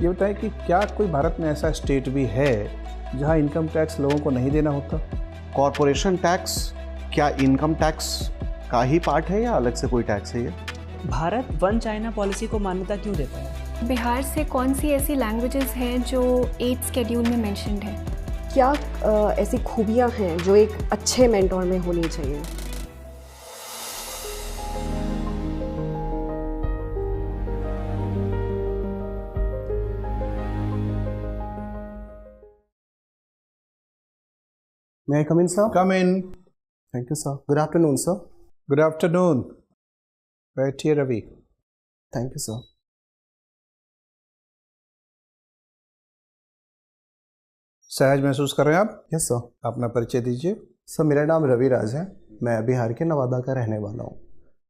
ये बताएं कि क्या कोई भारत में ऐसा स्टेट भी है जहां इनकम टैक्स लोगों को नहीं देना होता? कॉरपोरेशन टैक्स क्या इनकम टैक्स का ही पार्ट है या अलग से कोई टैक्स है ये? भारत वन चाइना पॉलिसी को मान्यता क्यों देता है? बिहार से कौन सी ऐसी लैंग्वेजेस हैं जो 8th शेड्यूल में मेंशन्ड है? क्या ऐसी खूबियां हैं जो एक अच्छे मेंटोर में होनी चाहिए? May I come in, sir? Come in. Thank you, sir. Good afternoon, sir. Good afternoon. बैठिए रवि। Thank you, sir. सहज महसूस कर रहे हैं आप? Yes, sir. अपना परिचय दीजिए। सर, मेरा नाम रवि राज है। मैं बिहार के नवादा का रहने वाला हूँ।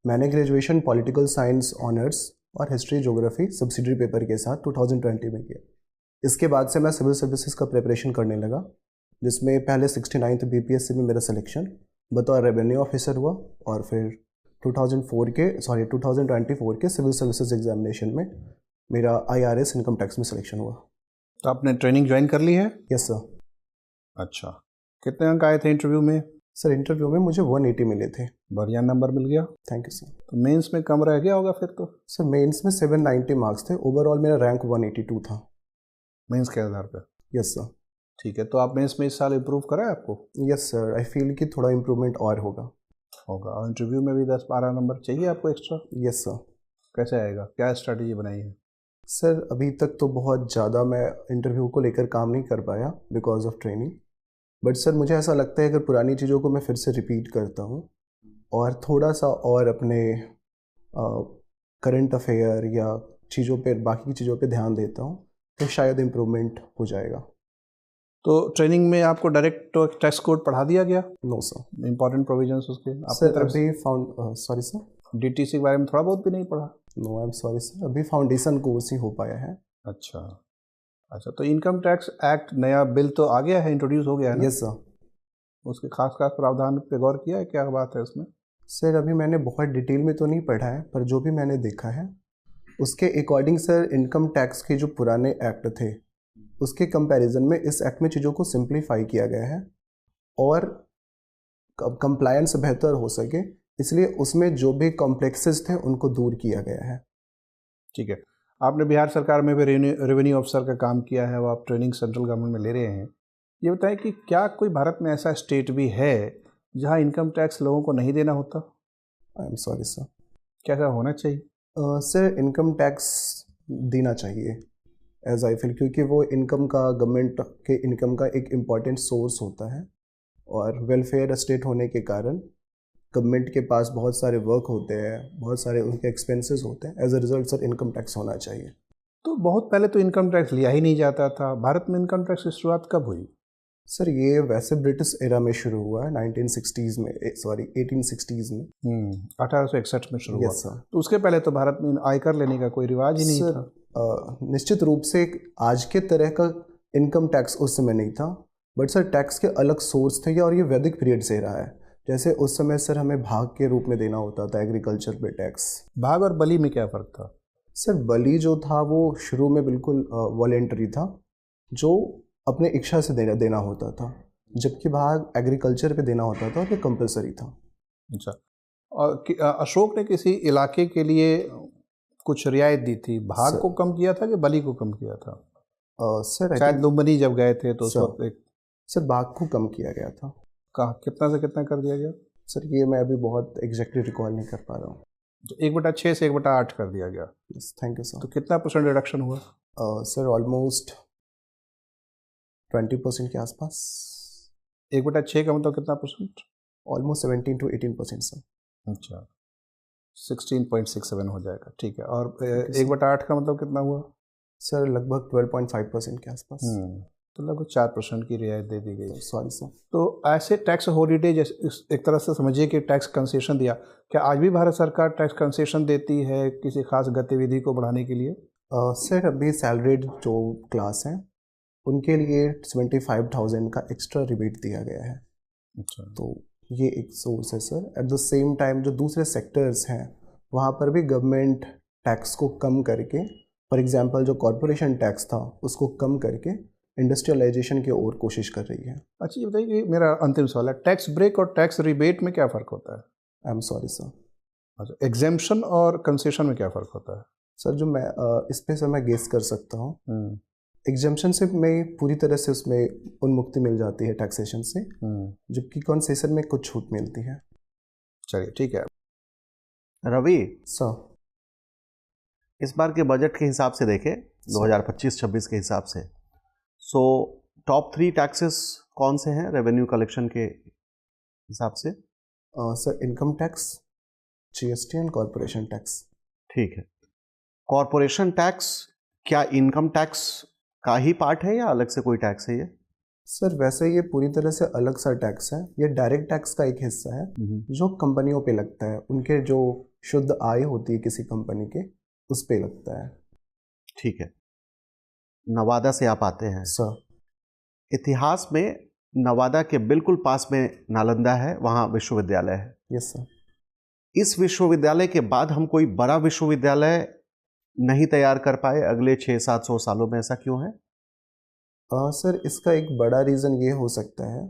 मैंने ग्रेजुएशन पॉलिटिकल साइंस ऑनर्स और हिस्ट्री ज्योग्राफी सब्सिडरी पेपर के साथ 2020 में किया। इसके बाद से मैं सिविल सर्विसेज का प्रिपरेशन करने लगा, जिसमें पहले 69th बीपीएससी में मेरा सिलेक्शन बतौर रेवेन्यू ऑफिसर हुआ और फिर 2024 के सिविल सर्विसेज एग्जामिनेशन में मेरा IRS इनकम टैक्स में सिलेक्शन हुआ। तो आपने ट्रेनिंग ज्वाइन कर ली है? Yes sir. अच्छा, कितने अंक आए थे इंटरव्यू में? सर, इंटरव्यू में मुझे 180 मिले थे। बढ़िया नंबर मिल गया। Thank you sir. तो मेंस में कम रह गया होगा फिर तो? सर, मेंस में 790 मार्क्स थे। ओवरऑल मेरा रैंक 182 था मेंस के आधार पर? Yes sir. ठीक है, तो आप मेंस में इस साल इम्प्रूव करा है आपको? यस सर, आई फील कि थोड़ा इम्प्रूवमेंट और होगा। और इंटरव्यू में भी 10-12 नंबर चाहिए आपको एक्स्ट्रा? Yes sir. कैसे आएगा, क्या स्ट्रैटेजी बनाई है? सर, अभी तक तो बहुत ज़्यादा मैं इंटरव्यू को लेकर काम नहीं कर पाया because of training, but sir मुझे ऐसा लगता है अगर पुरानी चीज़ों को मैं फिर से रिपीट करता हूँ और थोड़ा सा और अपने करंट अफेयर या चीज़ों पे, बाकी चीज़ों पे ध्यान देता हूँ तो शायद इम्प्रूवमेंट हो जाएगा। तो ट्रेनिंग में आपको डायरेक्ट टैक्स कोड पढ़ा दिया गया? No sir. इंपॉर्टेंट प्रोविजंस उसके सर अभी सॉरी सर, DTC के बारे में थोड़ा बहुत भी नहीं पढ़ा? No, I am sorry sir, अभी फाउंडेशन कोर्स ही हो पाया है। अच्छा अच्छा, तो इनकम टैक्स एक्ट नया बिल तो आ गया है, इंट्रोड्यूस हो गया है ना? Yes sir. उसके खास प्रावधान पे गौर किया है, क्या बात है उसमें? सर, अभी मैंने बहुत डिटेल में तो नहीं पढ़ा है, पर जो भी मैंने देखा है उसके अकॉर्डिंग सर इनकम टैक्स के जो पुराने एक्ट थे उसके कंपैरिजन में इस एक्ट में चीज़ों को सिंप्लीफाई किया गया है और कंप्लायंस बेहतर हो सके, इसलिए उसमें जो भी कॉम्प्लेक्सेस थे उनको दूर किया गया है। ठीक है, आपने बिहार सरकार में भी रेवेन्यू ऑफिसर का काम किया है, वो आप ट्रेनिंग सेंट्रल गवर्नमेंट में ले रहे हैं। ये बताएं कि क्या कोई भारत में ऐसा स्टेट भी है जहां इनकम टैक्स लोगों को नहीं देना होता? आई एम सॉरी सर। क्या ऐसा होना चाहिए? सर, इनकम टैक्स देना चाहिए एज आई फील, क्योंकि वो इनकम का, गवर्नमेंट के इनकम का एक इम्पॉर्टेंट सोर्स होता है और वेलफेयर स्टेट होने के कारण गवर्नमेंट के पास बहुत सारे वर्क होते हैं, बहुत सारे उनके एक्सपेंसेस होते हैं। As a result sir income tax होना चाहिए। तो बहुत पहले तो इनकम टैक्स लिया ही नहीं जाता था। भारत में इनकम टैक्स की शुरुआत कब हुई? सर, ये वैसे ब्रिटिश एरा में शुरू हुआ है 1960s में, सॉरी 1860s में। 1861 में शुरू हुआ। Yes sir. तो उसके पहले तो भारत में आयकर लेने का कोई रिवाज ही नहीं था। निश्चित रूप से आज के तरह का इनकम टैक्स उस समय नहीं था, बट सर टैक्स के अलग सोर्स थे और ये वैदिक पीरियड से रहा है। जैसे उस समय सर हमें भाग के रूप में देना होता था एग्रीकल्चर पे टैक्स। भाग और बली में क्या फ़र्क था? सर, बली जो था वो शुरू में बिल्कुल वॉलेंटरी था, जो अपने इच्छा से देना होता था, जबकि भाग एग्रीकल्चर पे देना होता था और ये कंपलसरी था। अच्छा, और अशोक ने किसी इलाके के लिए कुछ रियायत दी थी, भाग को कम किया था कि बली को कम किया था? सर शायद लुम्बिनी जब गए थे तो उस वक्त एक सर भाग को कम किया गया था। कहाँ, कितना से कितना कर दिया गया? सर, ये मैं अभी बहुत एग्जैक्टली रिकॉल नहीं कर पा रहा हूँ। तो 1/6 से 1/8 कर दिया गया। Thank you sir. तो कितना % रिडक्शन हुआ? सर ऑलमोस्ट 20% के आसपास। 1/6 का मतलब कितना %? Almost 17 to 18% sir. अच्छा, 16.67 हो जाएगा। ठीक है, और 1/8 का मतलब कितना हुआ? सर लगभग 12.5% के आसपास। तो लगभग 4% की रियायत दे दी गई। Sorry sir. तो ऐसे टैक्स हॉलीडे, जैसे एक तरह से समझिए कि टैक्स कंसेशन दिया, क्या आज भी भारत सरकार टैक्स कंसेशन देती है किसी खास गतिविधि को बढ़ाने के लिए? सर, अभी सैलरीड जो क्लास हैं उनके लिए 75,000 का एक्स्ट्रा रिबेट दिया गया है। अच्छा, तो ये एक सोर्स है sir. Eight the same time जो दूसरे सेक्टर्स हैं वहाँ पर भी गवर्नमेंट टैक्स को कम करके फॉर एग्जांपल जो कॉरपोरेशन टैक्स था उसको कम करके इंडस्ट्रियलाइजेशन की ओर कोशिश कर रही है। अच्छा, ये बताइए कि मेरा अंतिम सवाल है, टैक्स ब्रेक और टैक्स रिबेट में क्या फ़र्क होता है? आई एम सॉरी सर। अच्छा, एग्जेम्पशन और कंसेशन में क्या फ़र्क होता है? सर जो मैं इस पे सर मैं गेस कर सकता हूँ। एग्जाम्पशन से में पूरी तरह से उसमें उन्मुक्ति मिल जाती है टैक्सेशन से, जबकि कंसेशन में कुछ छूट मिलती है। चलिए ठीक है। रवि, सर इस बार के बजट के हिसाब से देखें 2025-26 के हिसाब से, सो टॉप 3 टैक्सेस कौन से हैं रेवेन्यू कलेक्शन के हिसाब से? Sir income tax, GST and corporation tax. ठीक है। कॉरपोरेशन टैक्स क्या इनकम टैक्स का ही पार्ट है या अलग से कोई टैक्स है ये? सर वैसे ये पूरी तरह से अलग सा टैक्स है। ये डायरेक्ट टैक्स का एक हिस्सा है जो कंपनियों पे लगता है, उनके जो शुद्ध आय होती है किसी कंपनी के उस पे लगता है। ठीक है। नवादा से आप आते हैं सर। इतिहास में नवादा के बिल्कुल पास में नालंदा है, वहाँ विश्वविद्यालय है। Yes sir. इस विश्वविद्यालय के बाद हम कोई बड़ा विश्वविद्यालय नहीं तैयार कर पाए अगले 600-700 सालों में, ऐसा क्यों है? सर इसका एक बड़ा रीज़न ये हो सकता है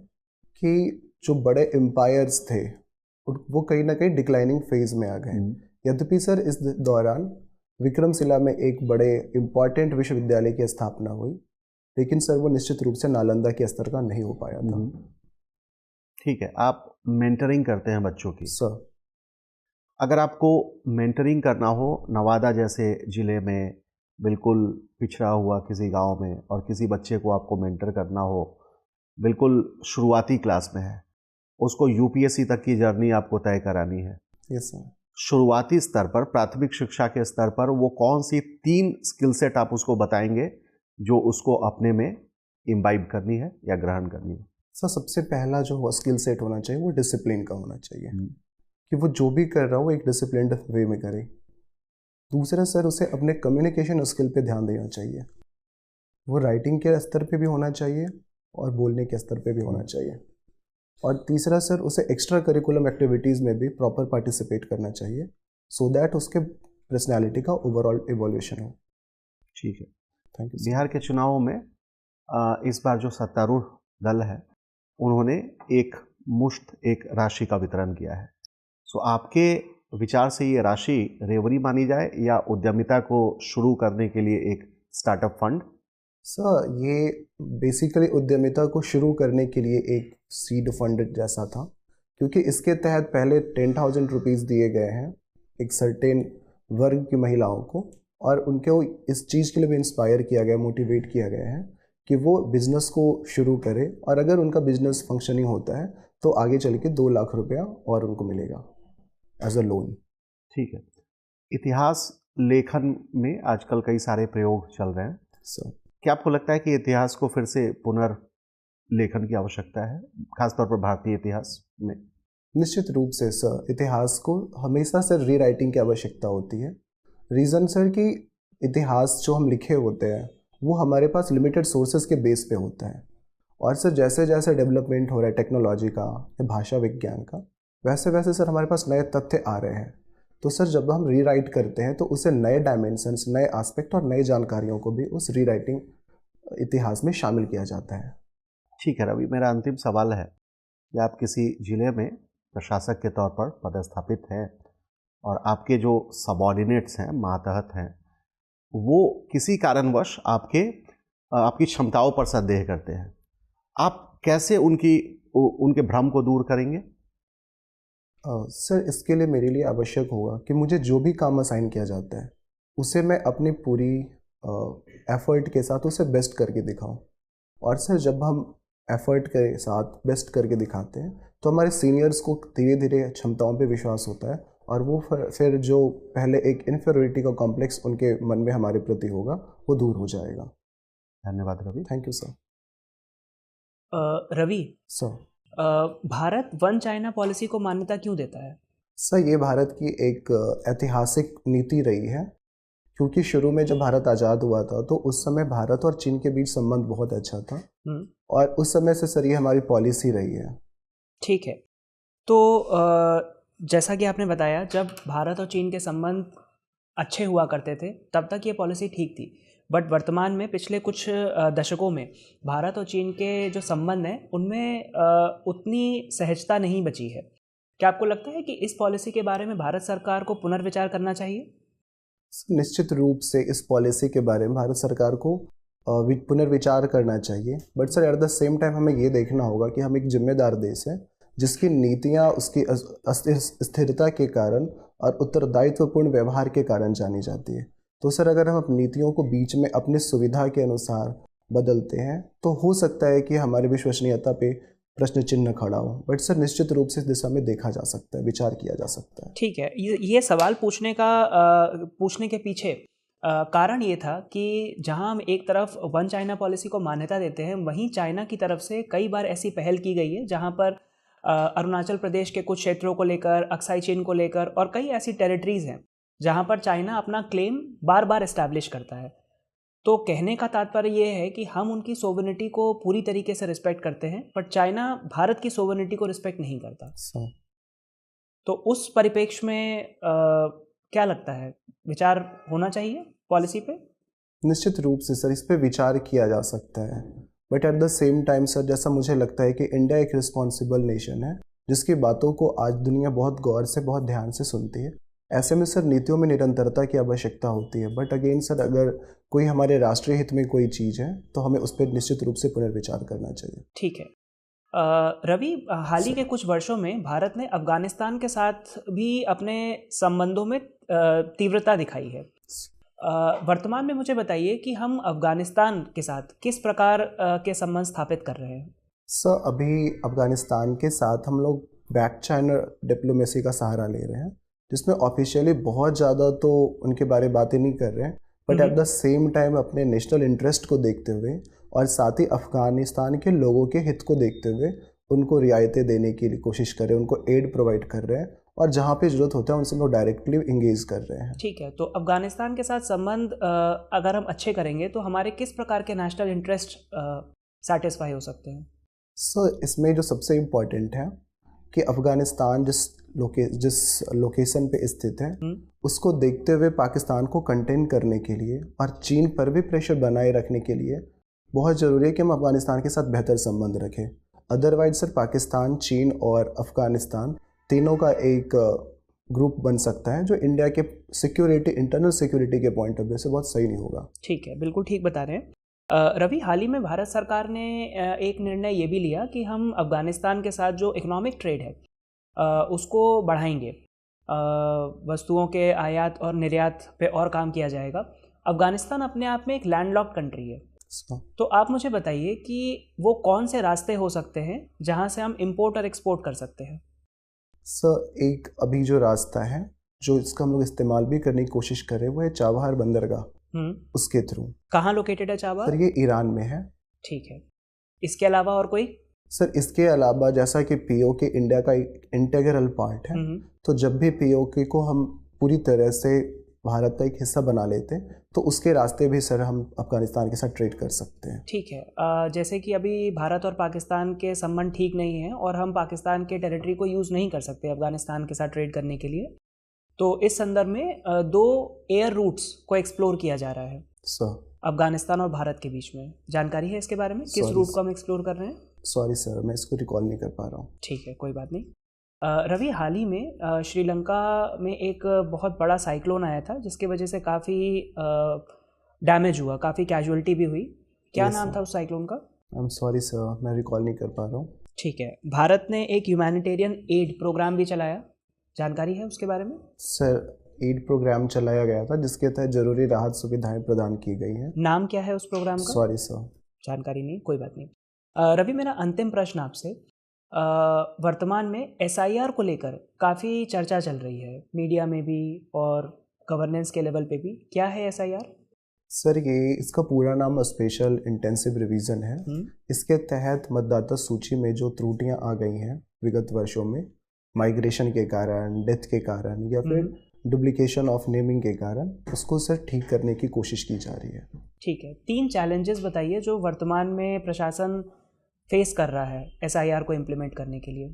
कि जो बड़े एम्पायर्स थे वो कहीं ना कहीं डिक्लाइनिंग फेज में आ गए। यद्यपि सर इस दौरान विक्रमशिला में एक बड़े इम्पॉर्टेंट विश्वविद्यालय की स्थापना हुई, लेकिन सर वो निश्चित रूप से नालंदा के स्तर का नहीं हो पाया था। ठीक है। आप मेंटरिंग करते हैं बच्चों की। सर अगर आपको मेंटरिंग करना हो नवादा जैसे ज़िले में, बिल्कुल पिछड़ा हुआ किसी गांव में, और किसी बच्चे को आपको मेंटर करना हो, बिल्कुल शुरुआती क्लास में है, उसको यूपीएससी तक की जर्नी आपको तय करानी है। Yes sir. शुरुआती स्तर पर, प्राथमिक शिक्षा के स्तर पर वो कौन सी 3 स्किल सेट आप उसको बताएंगे जो उसको अपने में इम्बाइब करनी है या ग्रहण करनी है? सर सबसे पहला जो स्किल सेट होना चाहिए वो डिसिप्लिन का होना चाहिए, कि वो जो भी कर रहा हो वो एक डिसिप्लिन्ड वे में करे। दूसरा सर उसे अपने कम्युनिकेशन स्किल पे ध्यान देना चाहिए, वो राइटिंग के स्तर पे भी होना चाहिए और बोलने के स्तर पे भी होना चाहिए। और तीसरा सर उसे एक्स्ट्रा करिकुलम एक्टिविटीज़ में भी प्रॉपर पार्टिसिपेट करना चाहिए, सो दैट उसके पर्सनैलिटी का ओवरऑल इवोल्यूशन हो। ठीक है। Thank you. बिहार के चुनावों में इस बार जो सत्तारूढ़ दल है उन्होंने एक राशि का वितरण किया है। सो आपके विचार से ये राशि रेवड़ी मानी जाए या उद्यमिता को शुरू करने के लिए एक स्टार्टअप फंड? सर ये बेसिकली उद्यमिता को शुरू करने के लिए एक सीड फंड जैसा था, क्योंकि इसके तहत पहले 10,000 रुपीज़ दिए गए हैं एक सर्टेन वर्ग की महिलाओं को, और उनको इस चीज़ के लिए भी इंस्पायर किया गया, मोटिवेट किया गया है कि वो बिज़नेस को शुरू करें, और अगर उनका बिज़नेस फंक्शनिंग होता है तो आगे चल के 2 लाख रुपया और उनको मिलेगा एज अ लोन। ठीक है। इतिहास लेखन में आजकल कई सारे प्रयोग चल रहे हैं सर। क्या आपको लगता है कि इतिहास को फिर से पुनर्लेखन की आवश्यकता है, खासतौर पर भारतीय इतिहास में? निश्चित रूप से सर, इतिहास को हमेशा सर रीराइटिंग की आवश्यकता होती है। रीज़न सर कि इतिहास जो हम लिखे होते हैं वो हमारे पास लिमिटेड सोर्सेज के बेस पे होता है, और सर जैसे जैसे डेवलपमेंट हो रहा है टेक्नोलॉजी का या भाषा विज्ञान का, वैसे वैसे सर हमारे पास नए तथ्य आ रहे हैं। तो सर जब हम रीराइट करते हैं तो उसे नए डायमेंशंस, नए एस्पेक्ट और नई जानकारियों को भी उस रीराइटिंग इतिहास में शामिल किया जाता है। ठीक है रवि, मेरा अंतिम सवाल है कि आप किसी जिले में प्रशासक के तौर पर पदस्थापित हैं और आपके जो सबॉर्डिनेट्स हैं, मातहत हैं, वो किसी कारणवश आपकी क्षमताओं पर संदेह करते हैं, आप कैसे उनके भ्रम को दूर करेंगे? सर इसके लिए मेरे लिए आवश्यक होगा कि मुझे जो भी काम असाइन किया जाता है उसे मैं अपनी पूरी एफर्ट के साथ उसे बेस्ट करके दिखाऊं। और सर जब हम एफर्ट के साथ बेस्ट करके दिखाते हैं तो हमारे सीनियर्स को धीरे धीरे क्षमताओं पे विश्वास होता है, और वो फिर जो पहले एक इन्फीरियरिटी का कॉम्प्लेक्स उनके मन में हमारे प्रति होगा वो दूर हो जाएगा। धन्यवाद Ravi. Thank you sir. Ravi sir Bharat one China policy को मान्यता क्यों देता है? सर ये भारत की एक ऐतिहासिक नीति रही है, क्योंकि शुरू में जब भारत आज़ाद हुआ था तो उस समय भारत और चीन के बीच संबंध बहुत अच्छा था, और उस समय से सर ये हमारी पॉलिसी रही है। ठीक है। तो जैसा कि आपने बताया, जब भारत और चीन के संबंध अच्छे हुआ करते थे तब तक ये पॉलिसी ठीक थी, बट वर्तमान में पिछले कुछ दशकों में भारत और चीन के जो संबंध हैं उनमें उतनी सहजता नहीं बची है। क्या आपको लगता है कि इस पॉलिसी के बारे में भारत सरकार को पुनर्विचार करना चाहिए? निश्चित रूप से इस पॉलिसी के बारे में भारत सरकार को पुनर्विचार करना चाहिए, but sir eight the same time हमें ये देखना होगा कि हम एक जिम्मेदार देश है जिसकी नीतियाँ उसकी स्थिरता के कारण और उत्तरदायित्वपूर्ण व्यवहार के कारण जानी जाती है। तो सर अगर हम अपनी नीतियों को बीच में अपनी सुविधा के अनुसार बदलते हैं तो हो सकता है कि हमारी विश्वसनीयता पे प्रश्न चिन्ह खड़ा हो, बट सर निश्चित रूप से इस दिशा में देखा जा सकता है, विचार किया जा सकता है। ठीक है, ये सवाल पूछने के पीछे कारण ये था कि जहां हम एक तरफ वन चाइना पॉलिसी को मान्यता देते हैं, वहीं चाइना की तरफ से कई बार ऐसी पहल की गई है जहां पर अरुणाचल प्रदेश के कुछ क्षेत्रों को लेकर, अक्साई चीन को लेकर और कई ऐसी टेरिटरीज हैं जहां पर चाइना अपना क्लेम बार बार एस्टैब्लिश करता है। तो कहने का तात्पर्य ये है कि हम उनकी सोवरेनिटी को पूरी तरीके से रिस्पेक्ट करते हैं, बट चाइना भारत की सोवरेनिटी को रिस्पेक्ट नहीं करता। तो उस परिप्रेक्ष्य में क्या लगता है, विचार होना चाहिए पॉलिसी पे? निश्चित रूप से सर इस पे विचार किया जा सकता है, but at the same time sir जैसा मुझे लगता है कि इंडिया एक रिस्पॉन्सिबल नेशन है जिसकी बातों को आज दुनिया बहुत गौर से, बहुत ध्यान से सुनती है। ऐसे में सर नीतियों में निरंतरता की आवश्यकता होती है, बट अगेन सर अगर कोई हमारे राष्ट्रीय हित में कोई चीज़ है तो हमें उस पर निश्चित रूप से पुनर्विचार करना चाहिए। ठीक है। रवि, हाल ही के कुछ वर्षों में भारत ने अफगानिस्तान के साथ भी अपने संबंधों में तीव्रता दिखाई है। वर्तमान में मुझे बताइए कि हम अफगानिस्तान के साथ किस प्रकार के संबंध स्थापित कर रहे हैं? सर अभी अफगानिस्तान के साथ हम लोग बैक चैनल डिप्लोमेसी का सहारा ले रहे हैं, जिसमें ऑफिशियली बहुत ज़्यादा तो उनके बारे में बातें नहीं कर रहे हैं, but at the same time अपने नेशनल इंटरेस्ट को देखते हुए और साथ ही अफगानिस्तान के लोगों के हित को देखते हुए उनको रियायतें देने की कोशिश कर रहे हैं, उनको एड प्रोवाइड कर रहे हैं और जहाँ पे ज़रूरत होता है उनसे लोग डायरेक्टली इंगेज कर रहे हैं। ठीक है, तो अफगानिस्तान के साथ संबंध अगर हम अच्छे करेंगे तो हमारे किस प्रकार के नेशनल इंटरेस्ट सेटिस्फाई हो सकते हैं? सर इसमें जो सबसे इम्पॉर्टेंट है कि अफगानिस्तान जिस लोकेशन पे स्थित है उसको देखते हुए पाकिस्तान को कंटेन करने के लिए और चीन पर भी प्रेशर बनाए रखने के लिए बहुत ज़रूरी है कि हम अफगानिस्तान के साथ बेहतर संबंध रखें। अदरवाइज सर पाकिस्तान, चीन और अफगानिस्तान तीनों का एक ग्रुप बन सकता है जो इंडिया के सिक्योरिटी, इंटरनल सिक्योरिटी के पॉइंट ऑफ व्यू से बहुत सही नहीं होगा। ठीक है, बिल्कुल ठीक बता रहे हैं। रवि, हाल ही में भारत सरकार ने एक निर्णय ये भी लिया कि हम अफगानिस्तान के साथ जो इकोनॉमिक ट्रेड है उसको बढ़ाएंगे, वस्तुओं के आयात और निर्यात पे और काम किया जाएगा। अफगानिस्तान अपने आप में एक लैंडलॉक्ड कंट्री है, तो आप मुझे बताइए कि वो कौन से रास्ते हो सकते हैं जहां से हम इंपोर्ट और एक्सपोर्ट कर सकते हैं? सर एक अभी जो रास्ता है जो इसका हम लोग इस्तेमाल भी करने की कोशिश कर रहे हैं वो है चाबहार बंदरगाह। उसके थ्रू। कहाँ लोकेटेड है चाबहार? सर ये ईरान में है। ठीक है, इसके अलावा और कोई? सर इसके अलावा जैसा कि पीओके इंडिया का एक इंटेग्रल पार्ट है, तो जब भी पीओके को हम पूरी तरह से भारत का एक हिस्सा बना लेते हैं तो उसके रास्ते भी सर हम अफगानिस्तान के साथ ट्रेड कर सकते हैं। ठीक है, जैसे कि अभी भारत और पाकिस्तान के संबंध ठीक नहीं हैं और हम पाकिस्तान के टेरिटरी को यूज़ नहीं कर सकते अफगानिस्तान के साथ ट्रेड करने के लिए, तो इस संदर्भ में दो एयर रूट्स को एक्सप्लोर किया जा रहा है सर अफगानिस्तान और भारत के बीच में। जानकारी है इसके बारे में, किस रूट को हम एक्सप्लोर कर रहे हैं? सॉरी सर, मैं इसको रिकॉल नहीं कर पा रहा हूँ। ठीक है, कोई बात नहीं। रवि, हाल ही में श्रीलंका में एक बहुत बड़ा साइक्लोन आया था जिसकी वजह से काफ़ी डैमेज हुआ, काफ़ी कैजुअलिटी भी हुई। क्या नाम था उस साइक्लोन का? आई एम सॉरी सर, मैं रिकॉल नहीं कर पा रहा हूँ। ठीक है, भारत ने एक ह्यूमैनिटेरियन एड प्रोग्राम भी चलाया, जानकारी है उसके बारे में? सर एड प्रोग्राम चलाया गया था जिसके तहत जरूरी राहत सुविधाएं प्रदान की गई हैं। नाम क्या है उस प्रोग्राम का? सॉरी सर, जानकारी नहीं, कोई बात नहीं। रवि, मेरा अंतिम प्रश्न आपसे, वर्तमान में SIR को लेकर काफ़ी चर्चा चल रही है मीडिया में भी और गवर्नेंस के लेवल पे भी। क्या है SIR? सर ये इसका पूरा नाम स्पेशल इंटेंसिव रिवीजन है। इसके तहत मतदाता सूची में जो त्रुटियां आ गई हैं विगत वर्षों में, माइग्रेशन के कारण, डेथ के कारण या फिर डुप्लीकेशन ऑफ नेमिंग के कारण, उसको सर ठीक करने की कोशिश की जा रही है। ठीक है, 3 चैलेंजेस बताइए जो वर्तमान में प्रशासन फेस कर रहा है SIR को इम्प्लीमेंट करने के लिए।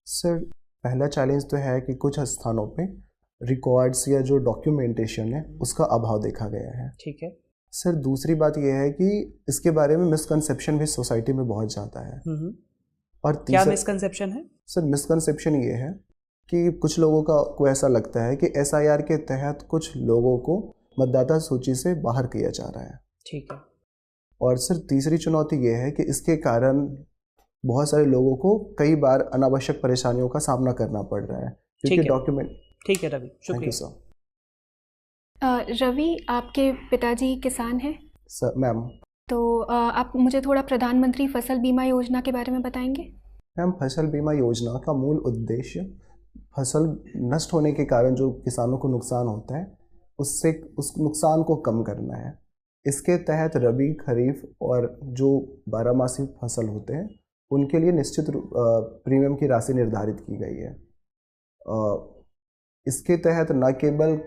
सर पहला चैलेंज तो है कि कुछ स्थानों पे रिकॉर्ड्स या जो डॉक्यूमेंटेशन है उसका अभाव देखा गया है। ठीक है। सर दूसरी बात यह है कि इसके बारे में मिसकंसेप्शन भी सोसाइटी में बहुत ज़्यादा है। और क्या मिसकंसेप्शन है? सर मिसकंसेप्शन ये है कि कुछ लोगों को ऐसा लगता है कि एसआईआर के तहत कुछ लोगों को मतदाता सूची से बाहर किया जा रहा है। ठीक है। और सर तीसरी चुनौती ये है कि इसके कारण बहुत सारे लोगों को कई बार अनावश्यक परेशानियों का सामना करना पड़ रहा है क्योंकि डॉक्यूमेंट। ठीक है रवि, थैंक यू शुक्रिया। सर। रवि, आपके पिताजी किसान हैं? Sir ma'am. तो आप मुझे थोड़ा प्रधानमंत्री फसल बीमा योजना के बारे में बताएंगे? मैम फसल बीमा योजना का मूल उद्देश्य फसल नष्ट होने के कारण जो किसानों को नुकसान होता है उससे उस नुकसान को कम करना है। इसके तहत रबी, खरीफ और जो 12 मासी फसल होते हैं उनके लिए निश्चित प्रीमियम की राशि निर्धारित की गई है। इसके तहत न केवल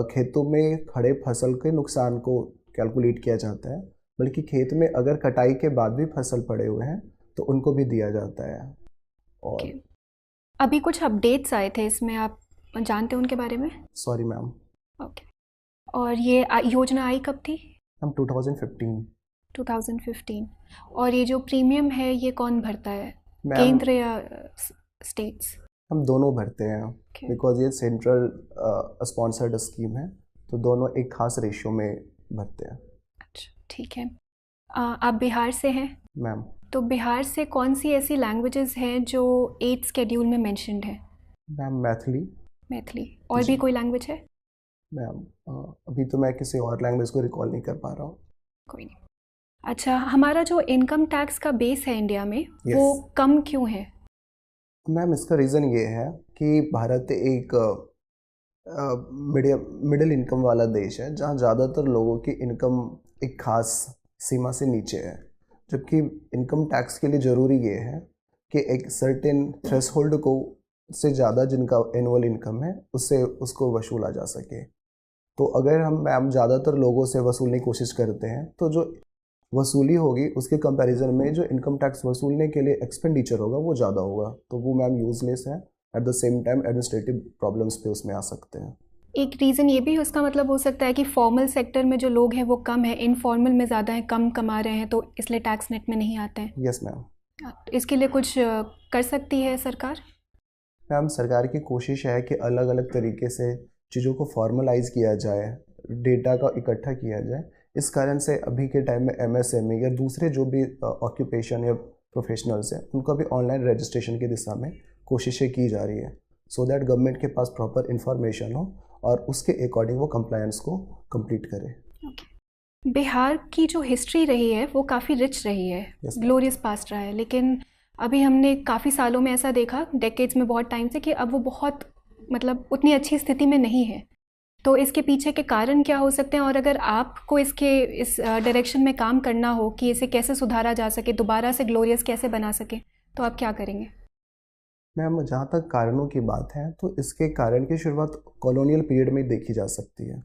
खेतों में खड़े फसल के नुकसान को कैलकुलेट किया जाता है बल्कि खेत में अगर कटाई के बाद भी फसल पड़े हुए हैं तो उनको भी दिया जाता है। और अभी कुछ अपडेट्स आए थे इसमें, आप जानते हैं उनके बारे में? Sorry ma'am. ओके। और ये योजना आई कब थी? हम 2015। और ये जो प्रीमियम है ये कौन भरता है, केंद्र या स्टेट्स? हम दोनों भरते हैं बिकॉज ये सेंट्रल स्पॉन्सर्ड स्कीम है तो दोनों एक खास रेशियो में भरते हैं। अच्छा, ठीक है। आप बिहार से हैं? मैम। तो बिहार से कौन सी ऐसी लैंग्वेजेस हैं जो 8th शेड्यूल में मेंशन्ड है? मैम मैथिली। और भी कोई लैंग्वेज है? मैम अभी तो मैं किसी और लैंग्वेज को रिकॉल नहीं कर पा रहा हूँ। कोई नहीं। अच्छा, हमारा जो इनकम टैक्स का बेस है इंडिया में वो कम क्यों है? मैम इसका रीज़न ये है कि भारत एक मिडिल इनकम वाला देश है जहाँ ज़्यादातर लोगों की इनकम एक खास सीमा से नीचे है, जबकि इनकम टैक्स के लिए ज़रूरी ये है कि एक सर्टेन थ्रेशोल्ड को से ज़्यादा जिनका एनुअल इनकम है उससे उसको वसूला जा सके। तो अगर हम मैम ज़्यादातर लोगों से वसूलने की कोशिश करते हैं तो जो वसूली होगी उसके कंपैरिजन में जो इनकम टैक्स वसूलने के लिए एक्सपेंडिचर होगा वो ज़्यादा होगा, तो वो मैम यूजलेस है। Eight the same time administrative problems पे उसमें आ सकते हैं। एक रीज़न ये भी उसका मतलब हो सकता है कि फॉर्मल सेक्टर में जो लोग हैं वो कम है, इनफॉर्मल में ज़्यादा है, कम कमा रहे हैं तो इसलिए टैक्स नेट में नहीं आते हैं। Yes ma'am. इसके लिए कुछ कर सकती है सरकार? मैम सरकार की कोशिश है कि अलग अलग तरीके से चीज़ों को फॉर्मलाइज किया जाए, डेटा का इकट्ठा किया जाए। इस कारण से अभी के टाइम में MSME या दूसरे जो भी ऑक्यूपेशन या प्रोफेशनल्स हैं उनका भी ऑनलाइन रजिस्ट्रेशन की दिशा में कोशिशें की जा रही है सो दैट गवर्नमेंट के पास प्रॉपर इन्फॉर्मेशन हो और उसके अकॉर्डिंग वो कंप्लायंस को कंप्लीट करे। बिहार की जो हिस्ट्री रही है वो काफ़ी रिच रही है, ग्लोरियस पास्ट रहा है, लेकिन अभी हमने काफ़ी सालों में ऐसा देखा, डेकेड्स में बहुत टाइम से, कि अब वो बहुत मतलब उतनी अच्छी स्थिति में नहीं है। तो इसके पीछे के कारण क्या हो सकते हैं, और अगर आपको इस डायरेक्शन में काम करना हो कि इसे कैसे सुधारा जा सके, दोबारा से ग्लोरियस कैसे बना सके, तो आप क्या करेंगे? मैम जहाँ तक कारणों की बात है तो इसके कारण की शुरुआत कॉलोनियल पीरियड में देखी जा सकती है।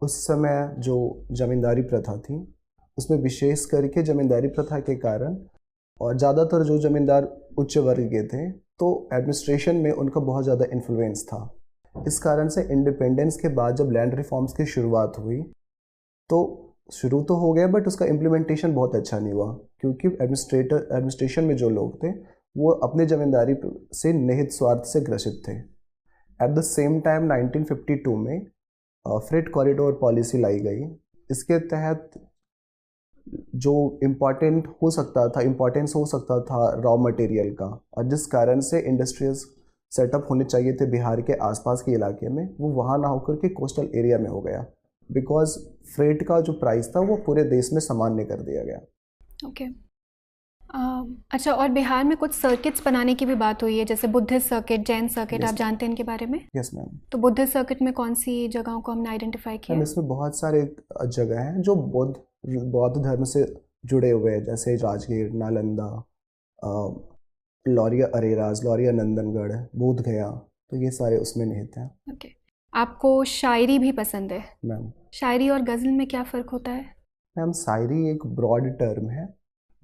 उस समय जो ज़मींदारी प्रथा थी उसमें विशेष करके ज़मींदारी प्रथा के कारण और ज़्यादातर जो ज़मींदार उच्च वर्ग के थे तो एडमिनिस्ट्रेशन में उनका बहुत ज़्यादा इन्फ्लुएंस था। इस कारण से इंडिपेंडेंस के बाद जब लैंड रिफॉर्म्स की शुरुआत हुई तो शुरू तो हो गया बट उसका इम्प्लीमेंटेशन बहुत अच्छा नहीं हुआ क्योंकि एडमिनिस्ट्रेशन में जो लोग थे वो अपने ज़मींदारी से निहित स्वार्थ से ग्रसित थे। एट द सेम टाइम 1952 में फ्रेट कॉरिडोर पॉलिसी लाई गई। इसके तहत जो इम्पोर्टेंस हो सकता था रॉ मटेरियल का, और जिस कारण से इंडस्ट्रीज सेटअप होने चाहिए थे बिहार के आसपास के इलाके में, वो वहाँ ना होकर के कोस्टल एरिया में हो गया बिकॉज फ्रेट का जो प्राइस था वो पूरे देश में सामान्य कर दिया गया। ओके। अच्छा, और बिहार में कुछ सर्किट्स बनाने की भी बात हुई है, जैसे बुद्धिस्ट सर्किट, जैन सर्किट, आप जानते हैं इनके बारे में? Yes ma'am. तो बुद्धिस्ट सर्किट में कौन सी जगहों को हमने आइडेंटिफाई किया? इसमें बहुत सारे जगह हैं जो बौद्ध धर्म से जुड़े हुए हैं, जैसे राजगीर, नालंदा, लौरिया अरेराज, लौरिया नंदनगढ़, बोध गया, तो ये सारे उसमें निहित हैं। ओके। आपको शायरी भी पसंद है? मैम। शायरी और गज़ल में क्या फ़र्क होता है? मैम शायरी एक ब्रॉड टर्म है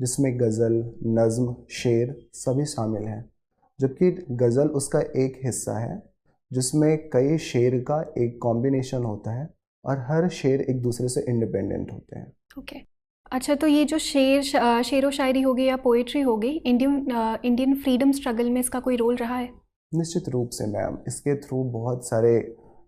जिसमें गज़ल, नज़्म, शेर सभी शामिल हैं, जबकि गज़ल उसका एक हिस्सा है जिसमें कई शेर का एक कॉम्बिनेशन होता है और हर शेर एक दूसरे से इंडिपेंडेंट होते हैं। ओके अच्छा, तो ये जो शेर व शायरी हो गई या पोइट्री हो गई, इंडियन फ्रीडम स्ट्रगल में इसका कोई रोल रहा है? निश्चित रूप से मैम, इसके थ्रू बहुत सारे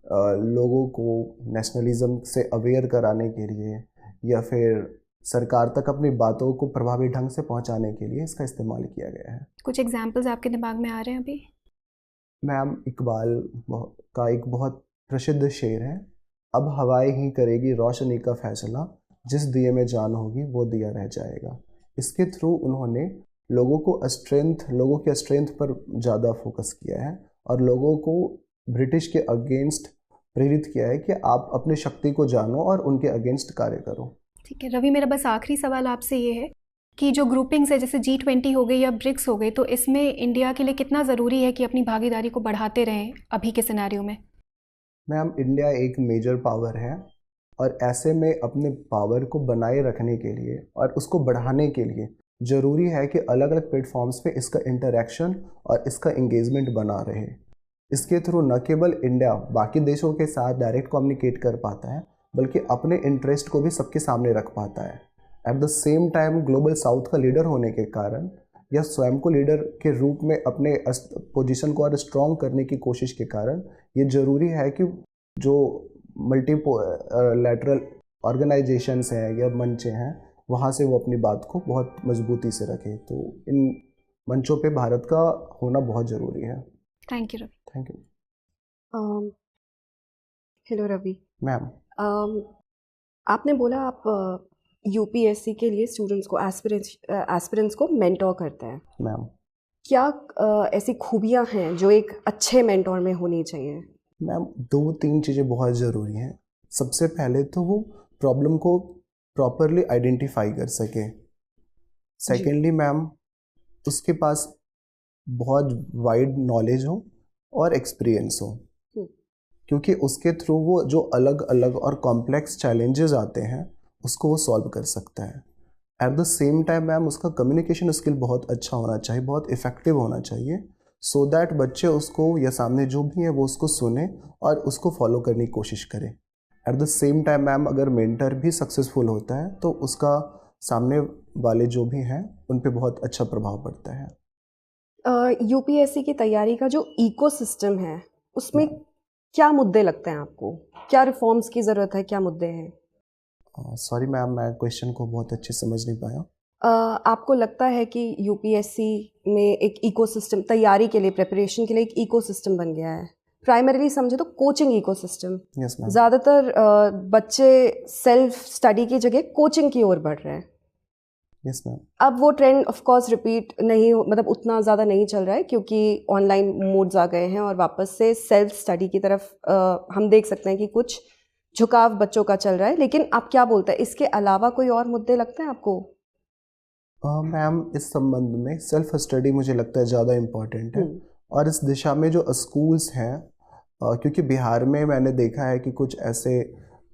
लोगों को नेशनलिज्म से अवेयर कराने के लिए या फिर सरकार तक अपनी बातों को प्रभावी ढंग से पहुंचाने के लिए इसका इस्तेमाल किया गया है। कुछ एग्जाम्पल्स आपके दिमाग में आ रहे हैं अभी? मैम, इकबाल का एक बहुत प्रसिद्ध शेर है, अब हवाएं ही करेगी रोशनी का फैसला, जिस दिए में जान होगी वो दिया रह जाएगा। इसके थ्रू उन्होंने लोगों के स्ट्रेंथ पर ज़्यादा फोकस किया है और लोगों को ब्रिटिश के अगेंस्ट प्रेरित किया है कि आप अपनी शक्ति को जानो और उनके अगेंस्ट कार्य करो। ठीक है रवि, मेरा बस आखिरी सवाल आपसे ये है कि जो ग्रुपिंग्स है जैसे G20 हो गई या ब्रिक्स हो गई, तो इसमें इंडिया के लिए कितना ज़रूरी है कि अपनी भागीदारी को बढ़ाते रहें अभी के सिनेरियो में? मैम, इंडिया एक मेजर पावर है और ऐसे में अपने पावर को बनाए रखने के लिए और उसको बढ़ाने के लिए ज़रूरी है कि अलग अलग प्लेटफॉर्म्स पे इसका इंटरेक्शन और इसका एंगेजमेंट बना रहे। इसके थ्रू न केवल इंडिया बाकी देशों के साथ डायरेक्ट कम्युनिकेट कर पाता है, बल्कि अपने इंटरेस्ट को भी सबके सामने रख पाता है। Eight the same time global south का लीडर होने के कारण या स्वयं को लीडर के रूप में अपने पोजीशन को और स्ट्रॉन्ग करने की कोशिश के कारण ये ज़रूरी है कि जो मल्टीलैटरल ऑर्गेनाइजेशंस हैं या मंचे हैं वहाँ से वो अपनी बात को बहुत मजबूती से रखें। तो इन मंचों पे भारत का होना बहुत ज़रूरी है। Thank you Ravi. Thank you. Hello Ravi ma'am, आपने बोला आप यूपीएससी के लिए स्टूडेंट्स को एस्पिरेंट्स को मेंटोर करते हैं। मैम, क्या ऐसी खूबियां हैं जो एक अच्छे मेंटोर में होनी चाहिए? मैम, 2-3 चीज़ें बहुत ज़रूरी हैं। सबसे पहले तो वो प्रॉब्लम को प्रॉपरली आइडेंटिफाई कर सके। सेकेंडली मैम, उसके पास बहुत वाइड नॉलेज हो और एक्सपीरियंस हो, क्योंकि उसके थ्रू वो जो अलग अलग और कॉम्प्लेक्स चैलेंजेस आते हैं उसको वो सॉल्व कर सकता है। Eight the same time ma'am, उसका कम्युनिकेशन स्किल बहुत अच्छा होना चाहिए, बहुत इफ़ेक्टिव होना चाहिए, सो दैट बच्चे उसको या सामने जो भी है वो उसको सुने और उसको फॉलो करने की कोशिश करें। Eight the same time ma'am, अगर मेंटर भी सक्सेसफुल होता है तो उसका सामने वाले जो भी हैं उन पे बहुत अच्छा प्रभाव पड़ता है। यूपीएससी की तैयारी का जो इकोसिस्टम है उसमें क्या मुद्दे लगते हैं आपको? क्या रिफॉर्म्स की ज़रूरत है? क्या मुद्दे हैं? सॉरी मैम, मैं क्वेश्चन को बहुत अच्छे से समझ नहीं पाया। आपको लगता है कि यूपीएससी में एक इकोसिस्टम, तैयारी के लिए, प्रिपरेशन के लिए एक इकोसिस्टम बन गया है? प्राइमरीली समझे तो कोचिंग इकोसिस्टम। Yes ma'am. ज़्यादातर बच्चे सेल्फ स्टडी की जगह कोचिंग की ओर बढ़ रहे हैं। Yes ma'am. अब वो ट्रेंड ऑफ कोर्स रिपीट नहीं, मतलब उतना ज़्यादा नहीं चल रहा है क्योंकि ऑनलाइन मोड्स आ गए हैं और वापस से सेल्फ स्टडी की तरफ हम देख सकते हैं कि कुछ झुकाव बच्चों का चल रहा है। लेकिन आप क्या बोलते हैं, इसके अलावा कोई और मुद्दे लगते हैं आपको? मैम, इस संबंध में सेल्फ स्टडी मुझे लगता है ज़्यादा इम्पॉर्टेंट है और इस दिशा में जो स्कूल्स हैं, क्योंकि बिहार में मैंने देखा है कि कुछ ऐसे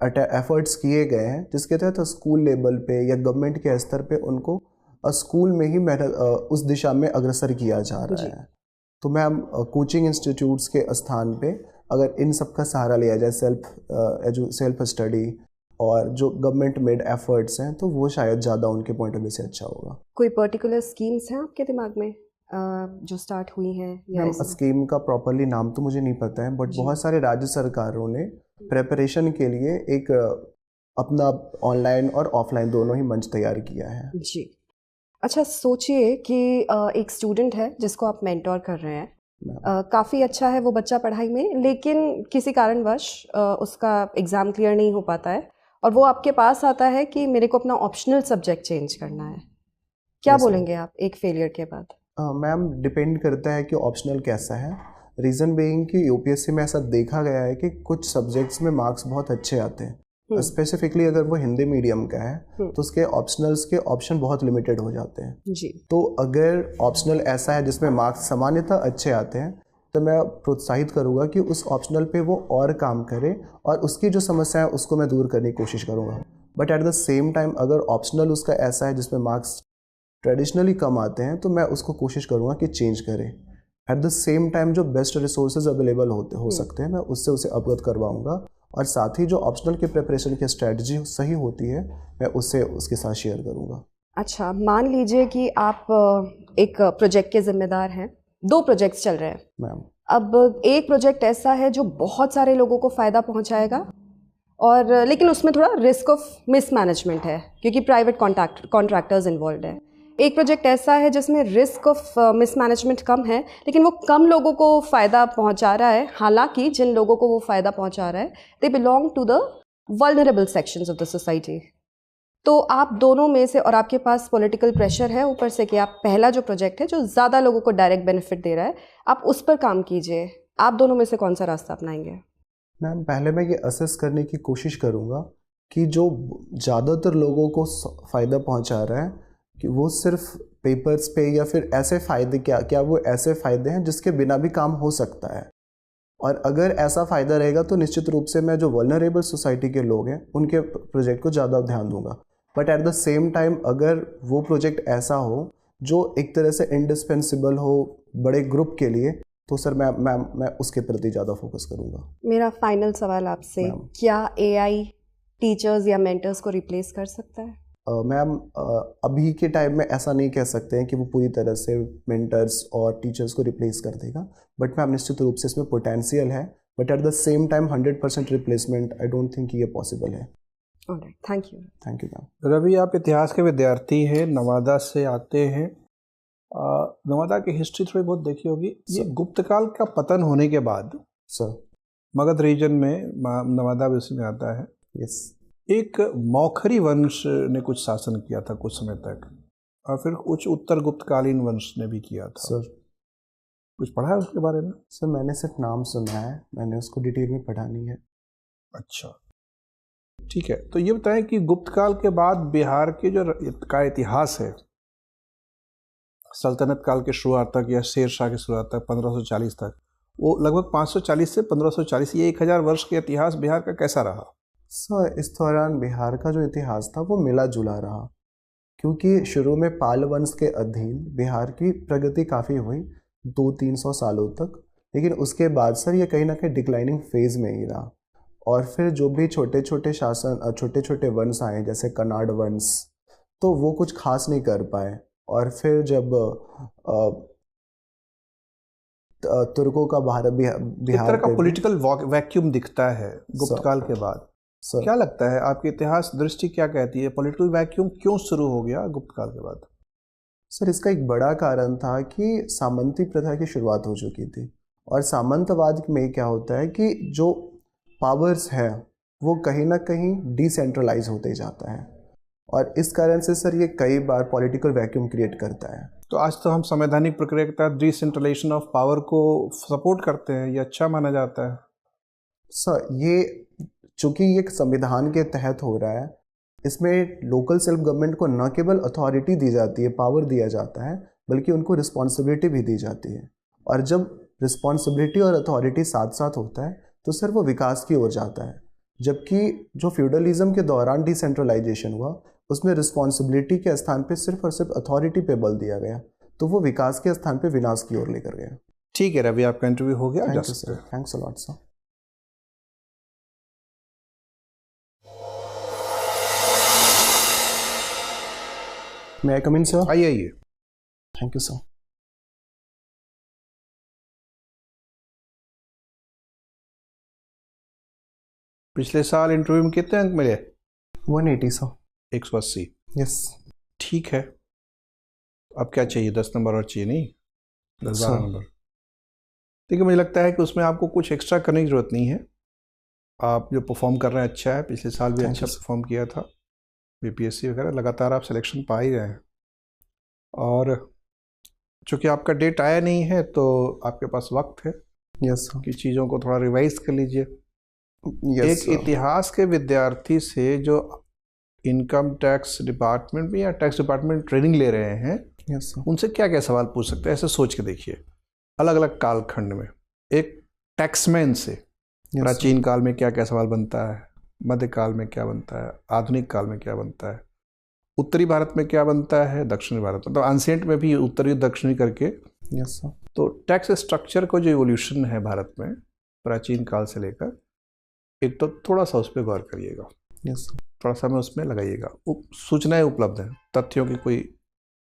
एफर्ट्स किए गए हैं जिसके तहत स्कूल लेवल पे या गवर्नमेंट के स्तर पे उनको स्कूल में ही उस दिशा में अग्रसर किया जा रहा है। तो मैम, कोचिंग इंस्टीट्यूट्स के स्थान पे अगर इन सब का सहारा लिया जाए, सेल्फ स्टडी और जो गवर्नमेंट मेड एफर्ट्स हैं, तो वो शायद ज़्यादा उनके पॉइंट ऑफ व्यू से अच्छा होगा। कोई पर्टिकुलर स्कीम्स हैं आपके दिमाग में जो स्टार्ट हुई हैं? मैम, स्कीम का प्रॉपरली नाम तो मुझे नहीं पता है, बट बहुत सारे राज्य सरकारों ने प्रिपरेशन के लिए एक अपना ऑनलाइन और ऑफलाइन दोनों ही मंच तैयार किया है। जी। अच्छा, सोचिए कि एक स्टूडेंट है जिसको आप मेंटोर कर रहे हैं, काफ़ी अच्छा है वो बच्चा पढ़ाई में, लेकिन किसी कारणवश उसका एग्ज़ाम क्लियर नहीं हो पाता है और वो आपके पास आता है कि मेरे को अपना ऑप्शनल सब्जेक्ट चेंज करना है। क्या बोलेंगे आप एक फेलियर के बाद? मैम, डिपेंड करता है कि ऑप्शनल कैसा है। रीज़न बीइंग कि यूपीएससी में ऐसा देखा गया है कि कुछ सब्जेक्ट्स में मार्क्स बहुत अच्छे आते हैं, स्पेसिफिकली अगर वो हिंदी मीडियम का है तो उसके ऑप्शनल्स के ऑप्शन बहुत लिमिटेड हो जाते हैं। जी। तो अगर ऑप्शनल ऐसा है जिसमें मार्क्स सामान्यतः अच्छे आते हैं तो मैं प्रोत्साहित करूँगा कि उस ऑप्शनल पे वो और काम करे और उसकी जो समस्या है उसको मैं दूर करने की कोशिश करूँगा। But at the same time अगर ऑप्शनल उसका ऐसा है जिसमें मार्क्स ट्रेडिशनली कम आते हैं तो मैं उसको कोशिश करूँगा कि चेंज करे। एट द सेम टाइम जो बेस्ट रिसोर्सेज अवेलेबल हो सकते हैं मैं उससे उसे अवगत करवाऊंगा, और साथ ही जो ऑप्शनल की प्रिपरेशन की स्ट्रेटजी सही होती है मैं उससे उसके साथ शेयर करूंगा। अच्छा, मान लीजिए कि आप एक प्रोजेक्ट के जिम्मेदार हैं, 2 प्रोजेक्ट्स चल रहे हैं मैम। अब एक प्रोजेक्ट ऐसा है जो बहुत सारे लोगों को फ़ायदा पहुंचाएगा, और लेकिन उसमें थोड़ा रिस्क ऑफ मिसमैनेजमेंट है क्योंकि प्राइवेट कॉन्ट्रैक्टर्स इन्वॉल्व है। एक प्रोजेक्ट ऐसा है जिसमें रिस्क ऑफ मिसमैनेजमेंट कम है लेकिन वो कम लोगों को फ़ायदा पहुंचा रहा है, हालांकि जिन लोगों को वो फ़ायदा पहुंचा रहा है they belong to the vulnerable sections of the society. तो आप दोनों में से, और आपके पास पॉलिटिकल प्रेशर है ऊपर से कि आप पहला जो प्रोजेक्ट है जो ज़्यादा लोगों को डायरेक्ट बेनिफिट दे रहा है आप उस पर काम कीजिए, आप दोनों में से कौन सा रास्ता अपनाएंगे? मैम, पहले मैं ये असेस करने की कोशिश करूँगा कि जो ज़्यादातर लोगों को फ़ायदा पहुँचा रहा है कि वो सिर्फ पेपर्स पे या फिर ऐसे फ़ायदे, क्या वो ऐसे फ़ायदे हैं जिसके बिना भी काम हो सकता है, और अगर ऐसा फ़ायदा रहेगा तो निश्चित रूप से मैं जो वल्नरेबल सोसाइटी के लोग हैं उनके प्रोजेक्ट को ज़्यादा ध्यान दूंगा। But at the same time अगर वो प्रोजेक्ट ऐसा हो जो एक तरह से इंडिस्पेंसिबल हो बड़े ग्रुप के लिए, तो सर मैं उसके प्रति ज़्यादा फोकस करूँगा। मेरा फाइनल सवाल आपसे, क्या एआई टीचर्स या मेंटर्स को रिप्लेस कर सकता है? मैम, अभी के टाइम में ऐसा नहीं कह सकते हैं कि वो पूरी तरह से मेंटर्स और टीचर्स को रिप्लेस कर देगा, बट मैम निश्चित रूप से इसमें पोटेंशियल है, but at the same time 100% replacement I don't think ये पॉसिबल है। Alright, thank you. Thank you ma'am. Ravi, आप इतिहास के विद्यार्थी हैं, नवादा से आते हैं। नवादा की हिस्ट्री थोड़ी बहुत देखी होगी। ये गुप्तकाल का पतन होने के बाद सर मगध रीजन में, नवादा भी उसी में आता है, यस, एक मौखरी वंश ने कुछ शासन किया था कुछ समय तक, और फिर कुछ उत्तर गुप्तकालीन वंश ने भी किया था। सर कुछ पढ़ा है उसके बारे में? सर मैंने सिर्फ नाम सुना है, मैंने उसको डिटेल में पढ़ा नहीं है। अच्छा, ठीक है। तो ये बताएं कि गुप्तकाल के बाद बिहार के जो का इतिहास है, सल्तनत काल के शुरुआत तक या शेर शाह के शुरुआत तक 1540 तक, वो लगभग 540 से 1540, ये 1000 वर्ष के इतिहास बिहार का कैसा रहा? सर इस दौरान बिहार का जो इतिहास था वो मिला जुला रहा, क्योंकि शुरू में पाल वंश के अधीन बिहार की प्रगति काफ़ी हुई 200-300 सालों तक, लेकिन उसके बाद सर ये कहीं ना कहीं डिक्लाइनिंग फेज में ही रहा, और फिर जो भी छोटे छोटे वंश आए जैसे कन्नाड़ वंश, तो वो कुछ खास नहीं कर पाए, और फिर जब तुर्कों का बिहार का पॉलिटिकल वैक्यूम दिखता है गुप्तकाल के बाद। सर क्या लगता है, आपकी इतिहास दृष्टि क्या कहती है, पॉलिटिकल वैक्यूम क्यों शुरू हो गया गुप्तकाल के बाद? सर इसका एक बड़ा कारण था कि सामंती प्रथा की शुरुआत हो चुकी थी, और सामंतवाद में क्या होता है कि जो पावर्स है वो कहीं ना कहीं डिसेंट्रलाइज होते जाता है, और इस कारण से सर ये कई बार पॉलिटिकल वैक्यूम क्रिएट करता है। तो आज तो हम संवैधानिक प्रक्रिया के तहत डिसेंट्रलाइजेशन ऑफ पावर को सपोर्ट करते हैं, ये अच्छा माना जाता है। सर ये चूँकि ये संविधान के तहत हो रहा है, इसमें लोकल सेल्फ गवर्नमेंट को न केवल अथॉरिटी दी जाती है, पावर दिया जाता है, बल्कि उनको रिस्पॉन्सिबिलिटी भी दी जाती है, और जब रिस्पॉन्सिबिलिटी और अथॉरिटी साथ साथ होता है तो सर वो विकास की ओर जाता है। जबकि जो फ्यूडलिज्म के दौरान डिसेंट्रलाइजेशन हुआ उसमें रिस्पॉन्सिबिलिटी के स्थान पे सिर्फ और सिर्फ अथॉरिटी पे बल दिया गया, तो वो विकास के स्थान पे विनाश की ओर लेकर गया। ठीक है रवि, आपका इंटरव्यू हो गया। Thank you sir, thanks a lot sir. May I come in, sir? आइए। Thank you, sir. पिछले साल इंटरव्यू में कितने अंक मिले? 180, sir. 180। Yes. ठीक है, अब क्या चाहिए? 10 नंबर और चाहिए? नहीं, 10-12 नंबर। ठीक है, मुझे लगता है कि उसमें आपको कुछ एक्स्ट्रा करने की ज़रूरत नहीं है। आप जो परफॉर्म कर रहे हैं अच्छा है, पिछले साल भी अच्छा परफॉर्म किया था, बीपीएससी वगैरह लगातार आप सिलेक्शन पा ही रहे हैं, और चूँकि आपका डेट आया नहीं है तो आपके पास वक्त है कि चीज़ों को थोड़ा रिवाइज कर लीजिए। एक इतिहास के विद्यार्थी से जो इनकम टैक्स डिपार्टमेंट में या टैक्स डिपार्टमेंट ट्रेनिंग ले रहे हैं, उनसे क्या क्या सवाल पूछ सकते हैं, ऐसे सोच के देखिए। अलग अलग कालखंड में एक टैक्समैन से प्राचीन काल में क्या क्या सवाल बनता है, मध्यकाल में क्या बनता है, आधुनिक काल में क्या बनता है, उत्तरी भारत में क्या बनता है, दक्षिणी भारत में, तो एंशिएंट में भी उत्तरी दक्षिणी करके तो टैक्स स्ट्रक्चर को जो इवोल्यूशन है भारत में प्राचीन काल से लेकर, एक तो थोड़ा सा उस पर गौर करिएगा। Yes sir. थोड़ा सा में उसमें लगाइएगा। सूचनाएं उपलब्ध हैं, तथ्यों की कोई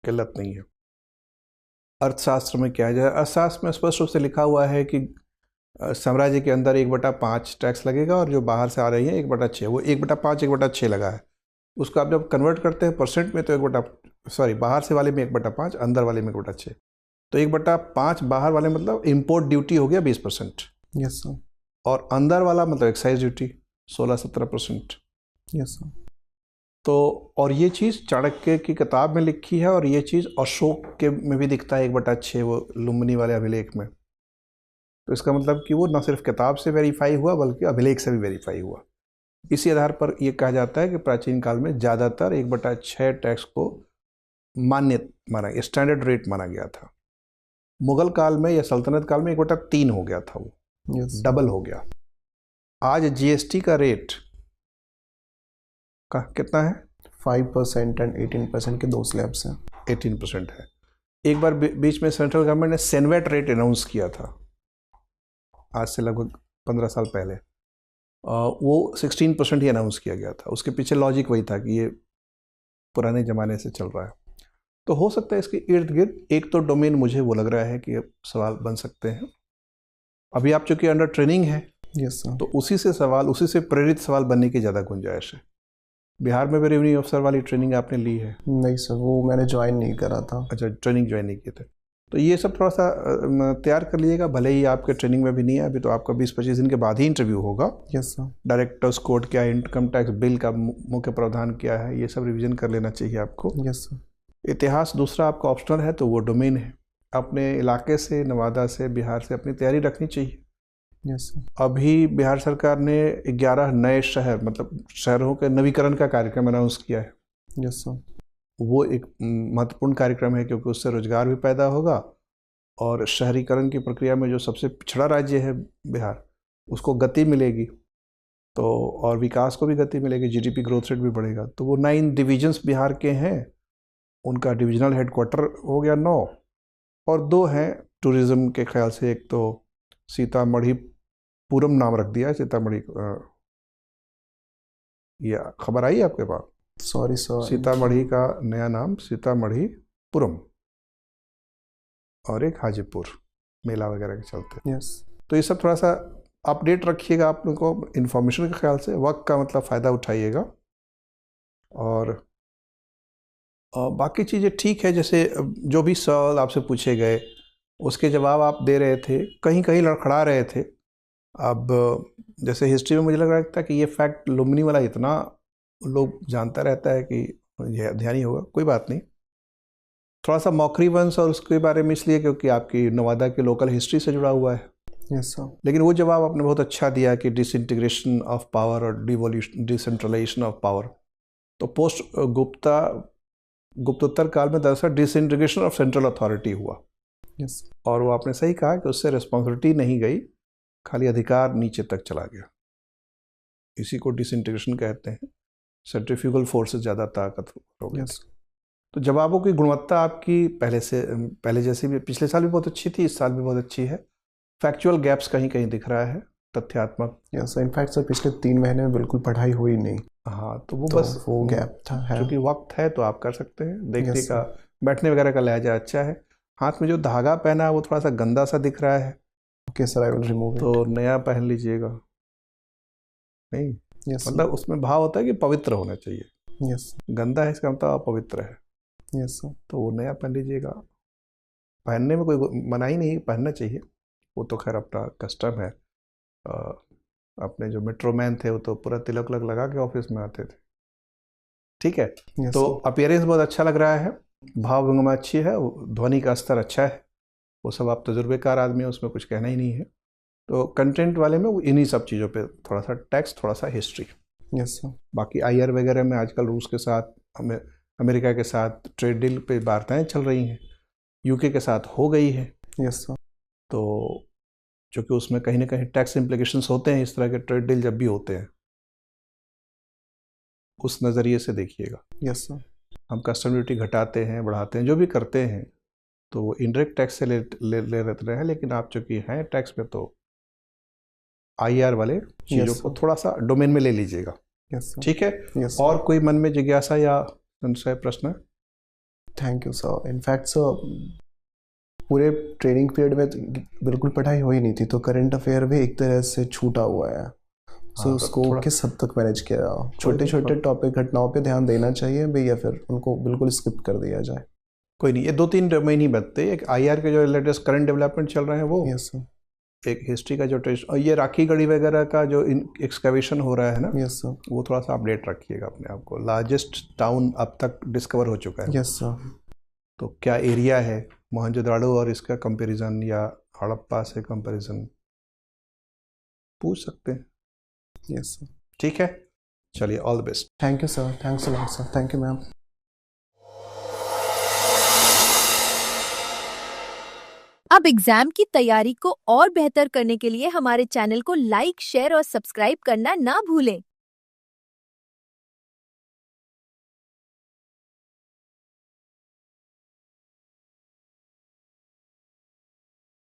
किल्लत नहीं है। अर्थशास्त्र में क्या है, अर्थशास्त्र में स्पष्ट रूप से लिखा हुआ है कि साम्राज्य के अंदर 1/5 टैक्स लगेगा और जो बाहर से आ रही है 1/6, वो 1/5 1/6 लगा है। उसको आप जब कन्वर्ट करते हैं परसेंट में तो बाहर से वाले में 1/5, अंदर वाले में 1/6। तो 1/5 बाहर वाले मतलब इम्पोर्ट ड्यूटी हो गया 20%। Yes sir. और अंदर वाला मतलब एक्साइज ड्यूटी 16-17%। Yes sir. तो और ये चीज़ चाणक्य की किताब में लिखी है, और ये चीज़ अशोक के में भी दिखता है 1/6 वो लुम्बिनी वाले अभिलेख में। तो इसका मतलब कि वो न सिर्फ किताब से वेरीफाई हुआ बल्कि अभिलेख से भी वेरीफाई हुआ। इसी आधार पर यह कहा जाता है कि प्राचीन काल में ज़्यादातर 1/6 टैक्स को मान्य माना, स्टैंडर्ड रेट माना गया था। मुगल काल में या सल्तनत काल में 1/3 हो गया था, वो डबल हो गया। आज जीएसटी का रेट का कितना है? 5% एंड 18% के 2 स्लैब्स हैं। 18% है। एक बार बीच में सेंट्रल गवर्नमेंट ने सेनवेट रेट अनाउंस किया था, आज से लगभग 15 साल पहले। वो 16% ही अनाउंस किया गया था। उसके पीछे लॉजिक वही था कि ये पुराने ज़माने से चल रहा है। तो हो सकता है इसके इर्द गिर्द एक तो डोमेन मुझे वो लग रहा है कि सवाल बन सकते हैं। अभी आप चूँकि अंडर ट्रेनिंग है, यस सर, तो उसी से प्रेरित सवाल बनने की ज़्यादा गुंजाइश है। बिहार में भी रेवेन्यू अफसर वाली ट्रेनिंग आपने ली है? नहीं सर, वो मैंने ज्वाइन नहीं करा था। अच्छा, ट्रेनिंग ज्वाइन नहीं किए थे। तो ये सब थोड़ा सा तैयार कर लीजिएगा, भले ही आपके ट्रेनिंग में भी नहीं है अभी, तो आपका 20-25 दिन के बाद ही इंटरव्यू होगा। Yes sir. डायरेक्टर्स कोड क्या है, इनकम टैक्स बिल का मुख्य प्रावधान क्या है, ये सब रिवीजन कर लेना चाहिए आपको। Yes sir. इतिहास दूसरा आपका ऑप्शनल है, तो वो डोमेन है। अपने इलाके से, नवादा से, बिहार से अपनी तैयारी रखनी चाहिए। Yes sir. अभी बिहार सरकार ने 11 नए शहर, मतलब शहरों के नवीकरण का कार्यक्रम अनाउंस किया है। Yes sir. वो एक महत्वपूर्ण कार्यक्रम है, क्योंकि उससे रोजगार भी पैदा होगा और शहरीकरण की प्रक्रिया में जो सबसे पिछड़ा राज्य है बिहार, उसको गति मिलेगी, तो और विकास को भी गति मिलेगी, जीडीपी ग्रोथ रेट भी बढ़ेगा। तो वो 9 डिविजन्स बिहार के हैं, उनका डिविजनल हेडक्वार्टर हो गया 9, और 2 हैं टूरिज़्म के ख्याल से। एक तो सीतामढ़ी पुरम नाम रख दिया है, सीतामढ़ी। ये खबर आई आपके पास? Sorry sir. सीतामढ़ी का नया नाम सीतामढ़ी पुरम, और एक हाजीपुर, मेला वगैरह के चलते। यस। तो ये सब थोड़ा सा अपडेट रखिएगा आप लोगों को इन्फॉर्मेशन के ख्याल से, वक्त का मतलब फ़ायदा उठाइएगा। और बाकी चीज़ें ठीक है, जैसे जो भी सवाल आपसे पूछे गए उसके जवाब आप दे रहे थे, कहीं कहीं लड़खड़ा रहे थे। अब जैसे हिस्ट्री में मुझे लग रहा था कि ये फैक्ट लुम्बिनी वाला इतना लोग जानता रहता है कि यह ध्यान ही होगा, कोई बात नहीं। थोड़ा सा मौखरी वंश और उसके बारे में इसलिए क्योंकि आपकी नवादा की लोकल हिस्ट्री से जुड़ा हुआ है। Yes sir. लेकिन वो जवाब आपने बहुत अच्छा दिया कि डिसइंटीग्रेशन ऑफ पावर और डिसेंट्रलाइजेशन ऑफ पावर। तो पोस्ट गुप्तोत्तर काल में दरअसल डिसइंटीग्रेशन ऑफ सेंट्रल अथॉरिटी हुआ। यस। और वो आपने सही कहा कि उससे रिस्पॉन्सिबिलिटी नहीं गई, खाली अधिकार नीचे तक चला गया। इसी को डिसइंटीग्रेशन कहते हैं, सेंट्रीफ्यूगल फोर्सेस ज़्यादा ताकत हो गए। यस। तो जवाबों की गुणवत्ता आपकी पहले जैसे भी, पिछले साल भी बहुत अच्छी थी, इस साल भी बहुत अच्छी है। फैक्चुअल गैप्स कहीं कहीं दिख रहा है, तथ्यात्मक। यस सर, इनफैक्ट सर पिछले 3 महीने में बिल्कुल पढ़ाई हुई नहीं। हाँ, तो वो तो बस वो गैप था है। क्योंकि वक्त है तो आप कर सकते हैं। देखने Yes, का, बैठने वगैरह का लहजा अच्छा है। हाथ में जो धागा पहना है वो थोड़ा सा गंदा सा दिख रहा है, okay sir, I will remove it. तो नया पहन लीजिएगा। नहीं, यस मतलब उसमें भाव होता है कि पवित्र होना चाहिए। यस। गंदा है इसका मतलब अपवित्र है, यस सर। तो वो नया पहन लीजिएगा। पहनने में कोई मनाही नहीं, पहनना चाहिए, वो तो खैर अपना कस्टम है। अपने जो मेट्रोमैन थे वो तो पूरा तिलक लग लगा के ऑफिस में आते थे। ठीक है। Yes, तो sir. अपीयरेंस बहुत अच्छा लग रहा है, भाव भंगिमा अच्छी है, ध्वनि का स्तर अच्छा है, वो सब आप तजुर्बेकार आदमी है, उसमें कुछ कहना ही नहीं है। तो कंटेंट वाले में इन्हीं सब चीज़ों पे थोड़ा सा टेक्स्ट, थोड़ा सा हिस्ट्री। Yes sir. बाकी आईआर वगैरह में आजकल रूस के साथ, अमेरिका के साथ ट्रेड डील पे वार्ताएं चल रही हैं, यूके के साथ हो गई है। Yes sir. तो चूँकि उसमें कहीं ना कहीं टैक्स इम्प्लीकेशंस होते हैं, इस तरह के ट्रेड डील जब भी होते हैं, उस नज़रिए से देखिएगा। Yes sir. हम कस्टम ड्यूटी घटाते हैं, बढ़ाते हैं, जो भी करते हैं, तो वो इनडायरेक्ट टैक्स से ले रहे हैं, लेकिन आप चूंकि हैं टैक्स में तो IR वाले चीज़ों को थोड़ा सा डोमेन में ले लीजिएगा। ठीक है। और कोई मन में जिज्ञासा या संशय प्रश्न? Thank you sir. In fact sir पूरे ट्रेनिंग पीरियड में बिल्कुल पढ़ाई हो ही नहीं थी, तो करंट अफेयर भी एक तरह से छूटा हुआ है। सो उसको किस हद तक मैनेज किया? छोटे छोटे टॉपिक घटनाओं पे ध्यान देना चाहिए भी, या फिर उनको बिल्कुल स्किप कर दिया जाए? कोई नहीं, ये 2-3 डोमेन ही बनते हैं। एक IR के जो लेटेस्ट करंट डेवलपमेंट चल रहे हैं वो, यस सर। एक हिस्ट्री का जो टेस्ट, और ये राखी गढ़ी वगैरह का जो एक्सकवेशन हो रहा है ना, यस सर। वो थोड़ा सा अपडेट रखिएगा अपने आप को। लार्जेस्ट टाउन अब तक डिस्कवर हो चुका है। Yes sir. तो क्या एरिया है मोहनजोदाड़ो और इसका कंपैरिजन, या हड़प्पा से कंपैरिजन पूछ सकते हैं। Yes sir. ठीक है, चलिए, all the best. Thank you sir. Thanks a lot sir. Thank you ma'am. अब एग्जाम की तैयारी को और बेहतर करने के लिए हमारे चैनल को लाइक, शेयर और सब्सक्राइब करना ना भूलें।